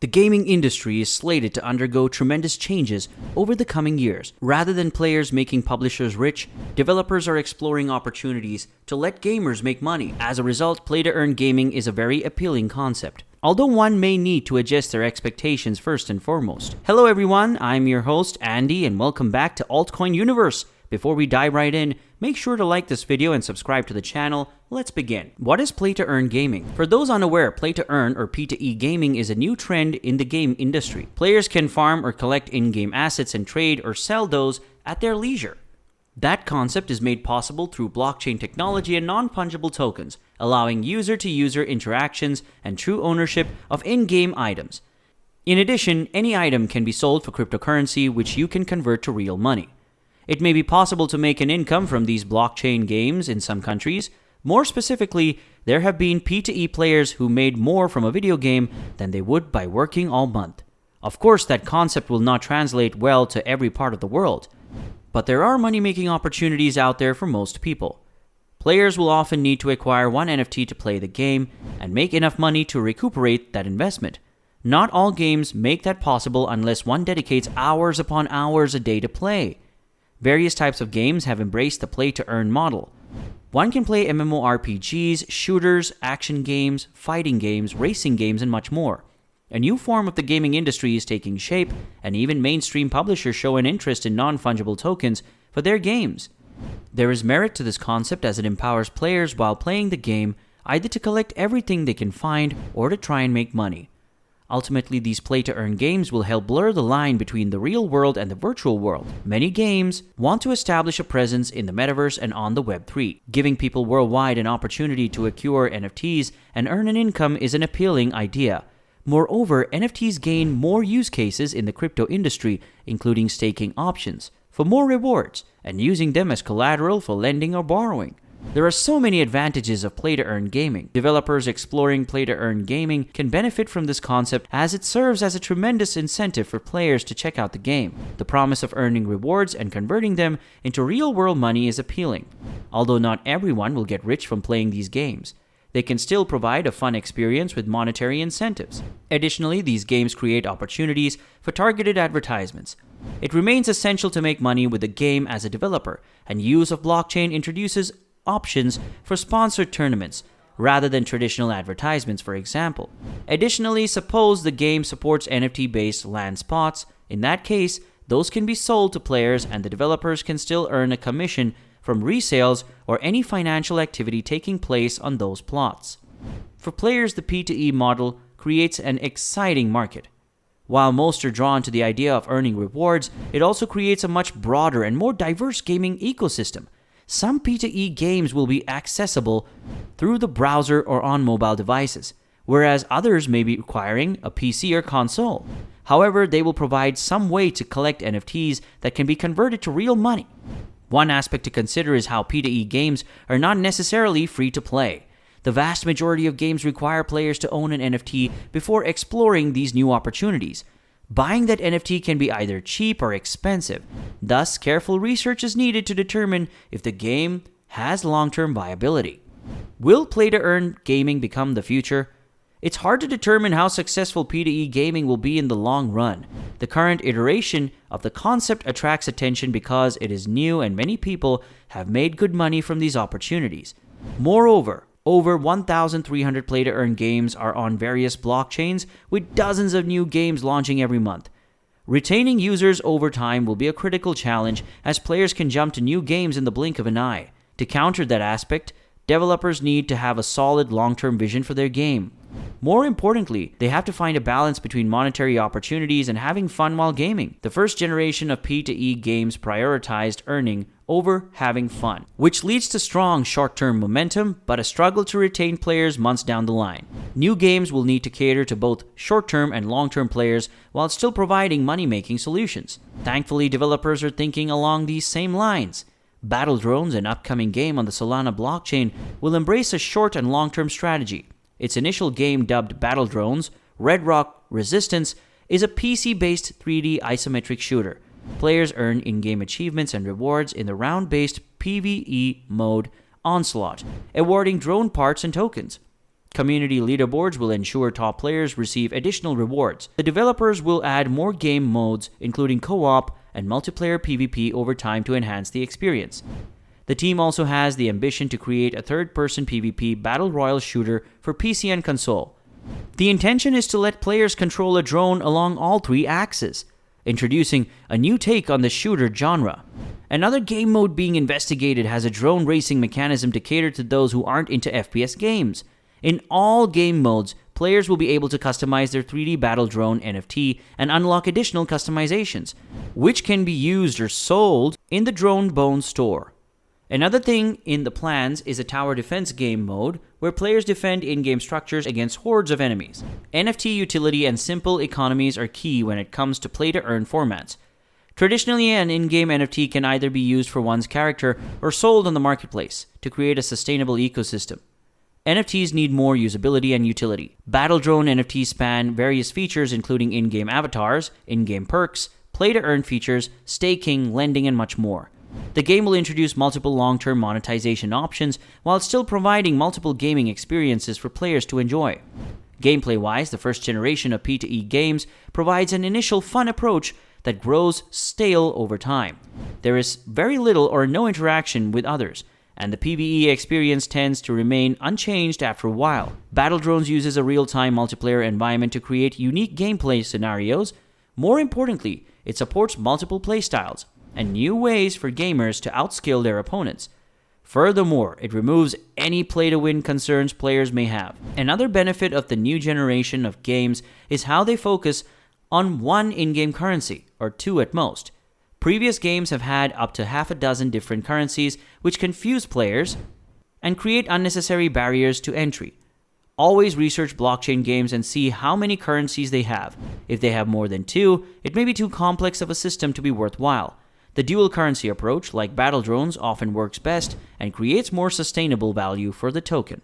The gaming industry is slated to undergo tremendous changes over the coming years. Rather than players making publishers rich, developers are exploring opportunities to let gamers make money. As a result, play-to-earn gaming is a very appealing concept, although one may need to adjust their expectations first and foremost. Hello everyone, I'm your host Andy and welcome back to Altcoin Universe. Before we dive right in, make sure to like this video and subscribe to the channel. Let's begin. What is play-to-earn gaming? For those unaware, play-to-earn or P2E gaming is a new trend in the game industry. Players can farm or collect in-game assets and trade or sell those at their leisure. That concept is made possible through blockchain technology and non-fungible tokens, allowing user-to-user interactions and true ownership of in-game items. In addition, any item can be sold for cryptocurrency, which you can convert to real money. It may be possible to make an income from these blockchain games in some countries. More specifically, there have been P2E players who made more from a video game than they would by working all month. Of course, that concept will not translate well to every part of the world, but there are money-making opportunities out there for most people. Players will often need to acquire one NFT to play the game and make enough money to recuperate that investment. Not all games make that possible unless one dedicates hours upon hours a day to play. Various types of games have embraced the play-to-earn model. One can play MMORPGs, shooters, action games, fighting games, racing games, and much more. A new form of the gaming industry is taking shape, and even mainstream publishers show an interest in non-fungible tokens for their games. There is merit to this concept as it empowers players while playing the game either to collect everything they can find or to try and make money. Ultimately, these play-to-earn games will help blur the line between the real world and the virtual world. Many games want to establish a presence in the Metaverse and on the Web3. Giving people worldwide an opportunity to acquire NFTs and earn an income is an appealing idea. Moreover, NFTs gain more use cases in the crypto industry, including staking options for more rewards and using them as collateral for lending or borrowing. There are so many advantages of play-to-earn gaming. Developers exploring play-to-earn gaming can benefit from this concept as it serves as a tremendous incentive for players to check out the game. The promise of earning rewards and converting them into real-world money is appealing. Although not everyone will get rich from playing these games, they can still provide a fun experience with monetary incentives. Additionally, these games create opportunities for targeted advertisements. It remains essential to make money with the game as a developer, and use of blockchain introduces options for sponsored tournaments rather than traditional advertisements, for example. Additionally, suppose the game supports NFT-based land spots. In that case, those can be sold to players and the developers can still earn a commission from resales or any financial activity taking place on those plots. For players, the P2E model creates an exciting market. While most are drawn to the idea of earning rewards, it also creates a much broader and more diverse gaming ecosystem. Some P2E games will be accessible through the browser or on mobile devices, whereas others may be requiring a PC or console. However, they will provide some way to collect NFTs that can be converted to real money. One aspect to consider is how P2E games are not necessarily free to play. The vast majority of games require players to own an NFT before exploring these new opportunities. Buying that NFT can be either cheap or expensive. Thus, careful research is needed to determine if the game has long-term viability. Will play-to-earn gaming become the future? It's hard to determine how successful P2E gaming will be in the long run. The current iteration of the concept attracts attention because it is new and many people have made good money from these opportunities. Moreover, over 1,300 play-to-earn games are on various blockchains, with dozens of new games launching every month. Retaining users over time will be a critical challenge as players can jump to new games in the blink of an eye. To counter that aspect, developers need to have a solid long-term vision for their game. More importantly, they have to find a balance between monetary opportunities and having fun while gaming. The first generation of P2E games prioritized earning over having fun, which leads to strong short-term momentum, but a struggle to retain players months down the line. New games will need to cater to both short-term and long-term players while still providing money-making solutions. Thankfully, developers are thinking along these same lines. Battle Drones, an upcoming game on the Solana blockchain, will embrace a short and long-term strategy. Its initial game, dubbed Battle Drones: Red Rock Resistance, is a PC-based 3D isometric shooter. Players earn in-game achievements and rewards in the round-based PvE mode Onslaught, awarding drone parts and tokens. Community leaderboards will ensure top players receive additional rewards. The developers will add more game modes, including co-op and multiplayer PvP over time to enhance the experience. The team also has the ambition to create a third-person PvP battle royale shooter for PC and console. The intention is to let players control a drone along all three axes, introducing a new take on the shooter genre. Another game mode being investigated has a drone racing mechanism to cater to those who aren't into FPS games. In all game modes, players will be able to customize their 3D battle drone NFT and unlock additional customizations, which can be used or sold in the Drone Bone store. Another thing in the plans is a tower defense game mode, where players defend in-game structures against hordes of enemies. NFT utility and simple economies are key when it comes to play-to-earn formats. Traditionally, an in-game NFT can either be used for one's character or sold on the marketplace to create a sustainable ecosystem. NFTs need more usability and utility. Battle Drone NFTs span various features including in-game avatars, in-game perks, play-to-earn features, staking, lending, and much more. The game will introduce multiple long-term monetization options while still providing multiple gaming experiences for players to enjoy. Gameplay-wise, the first generation of P2E games provides an initial fun approach that grows stale over time. There is very little or no interaction with others, and the PvE experience tends to remain unchanged after a while. Battle Drones uses a real-time multiplayer environment to create unique gameplay scenarios. More importantly, it supports multiple playstyles and new ways for gamers to outskill their opponents. Furthermore, it removes any play-to-win concerns players may have. Another benefit of the new generation of games is how they focus on one in-game currency, or two at most. Previous games have had up to half a dozen different currencies, which confuse players and create unnecessary barriers to entry. Always research blockchain games and see how many currencies they have. If they have more than two, it may be too complex of a system to be worthwhile. The dual currency approach, like Battle Drones, often works best and creates more sustainable value for the token.